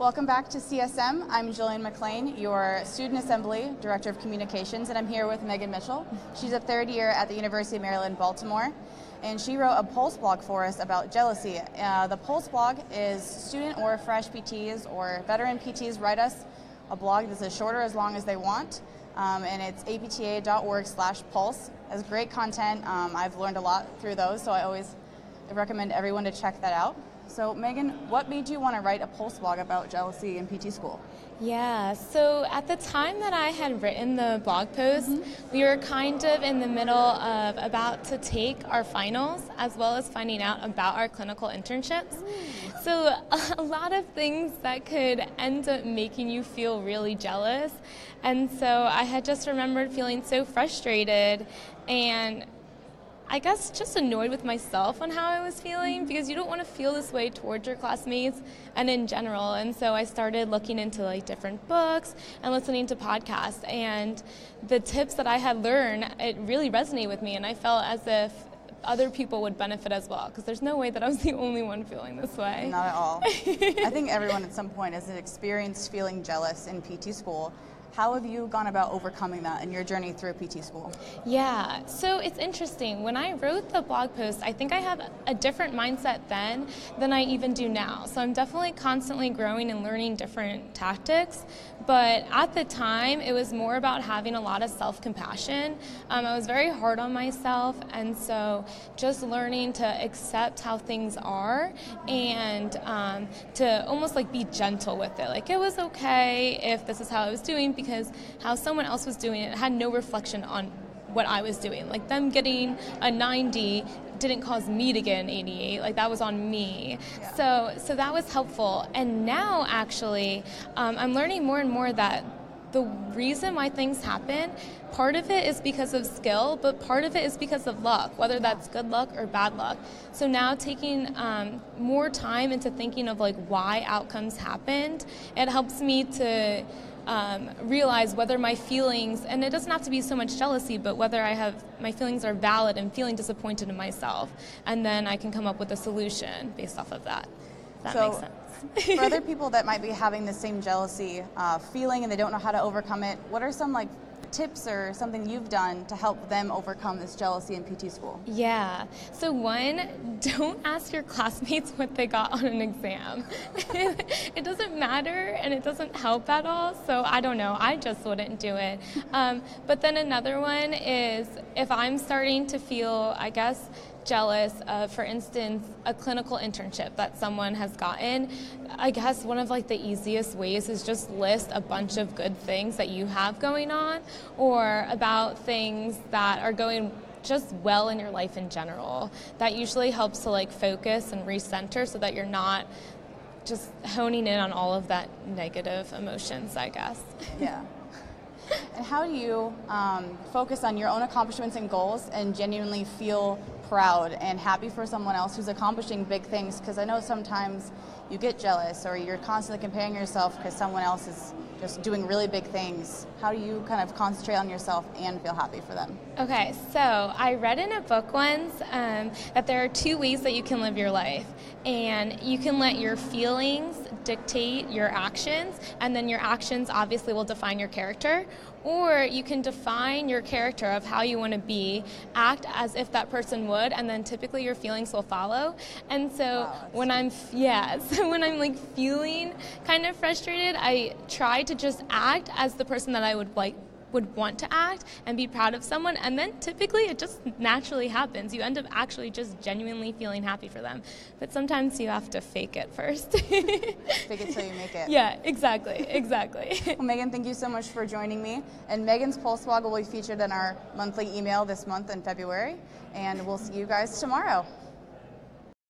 Welcome back to CSM. I'm Jillian McLean, your Student Assembly Director of Communications, and I'm here with Megan Mitchell. She's a third year at the University of Maryland, Baltimore, and she wrote a Pulse blog for us about jealousy. The Pulse blog is student or fresh PTs or veteran PTs write us a blog that's as short or as long as they want, and it's apta.org/pulse. It has great content. I've learned a lot through those, so I always recommend everyone to check that out. So Megan, what made you want to write a Pulse blog about jealousy in PT school? Yeah, so at the time that I had written the blog post, we were kind of in the middle of about to take our finals as well as finding out about our clinical internships. So a lot of things that could end up making you feel really jealous. And so I had just remembered feeling so frustrated and I guess just annoyed with myself on how I was feeling because you don't want to feel this way towards your classmates and in general. And so I started looking into different books and listening to podcasts, and the tips that I had learned, it really resonated with me, and I felt as if other people would benefit as well, because there's no way that I was the only one feeling this way. Not at all. I think everyone at some point has experienced feeling jealous in PT school. How have you gone about overcoming that in your journey through PT school? Yeah, so it's interesting. When I wrote the blog post, I think I have a different mindset then than I even do now. So I'm definitely constantly growing and learning different tactics. But at the time, it was more about having a lot of self-compassion. I was very hard on myself, and so just learning to accept how things are and to almost be gentle with it. It was okay if this is how I was doing, because how someone else was doing it had no reflection on what I was doing. Them getting a 90 didn't cause me to get an 88. That was on me. Yeah. So that was helpful. And now actually, I'm learning more and more that the reason why things happen, part of it is because of skill, but part of it is because of luck, whether that's good luck or bad luck. So now taking more time into thinking of why outcomes happened, it helps me to realize whether my feelings, and it doesn't have to be so much jealousy, but whether my feelings are valid and feeling disappointed in myself, and then I can come up with a solution based off of that. If that makes sense. For other people that might be having the same jealousy feeling and they don't know how to overcome it, what are some tips or something you've done to help them overcome this jealousy in PT school? Yeah. So one, don't ask your classmates what they got on an exam. It doesn't matter and it doesn't help at all. So I don't know. I just wouldn't do it. But then another one is if I'm starting to feel, I guess, jealous of, for instance, a clinical internship that someone has gotten, I guess one of the easiest ways is just list a bunch of good things that you have going on, or about things that are going just well in your life in general. That usually helps to focus and recenter so that you're not just honing in on all of that negative emotions, I guess. Yeah. And how do you focus on your own accomplishments and goals and genuinely feel proud and happy for someone else who's accomplishing big things? Because I know sometimes you get jealous or you're constantly comparing yourself because someone else is just doing really big things. How do you kind of concentrate on yourself and feel happy for them? Okay, so I read in a book once that there are two ways that you can live your life. And you can let your feelings dictate your actions, and then your actions obviously will define your character. Or you can define your character of how you want to be, act as if that person would, and then typically your feelings will follow. And so when I'm feeling kind of frustrated, I try to just act as the person that I would want to act and be proud of someone, and then typically it just naturally happens. You end up actually just genuinely feeling happy for them. But sometimes you have to fake it first. Fake it till you make it. Yeah, exactly. Well, Megan, thank you so much for joining me. And Megan's Pulse blog will be featured in our monthly email this month in February. And we'll see you guys tomorrow.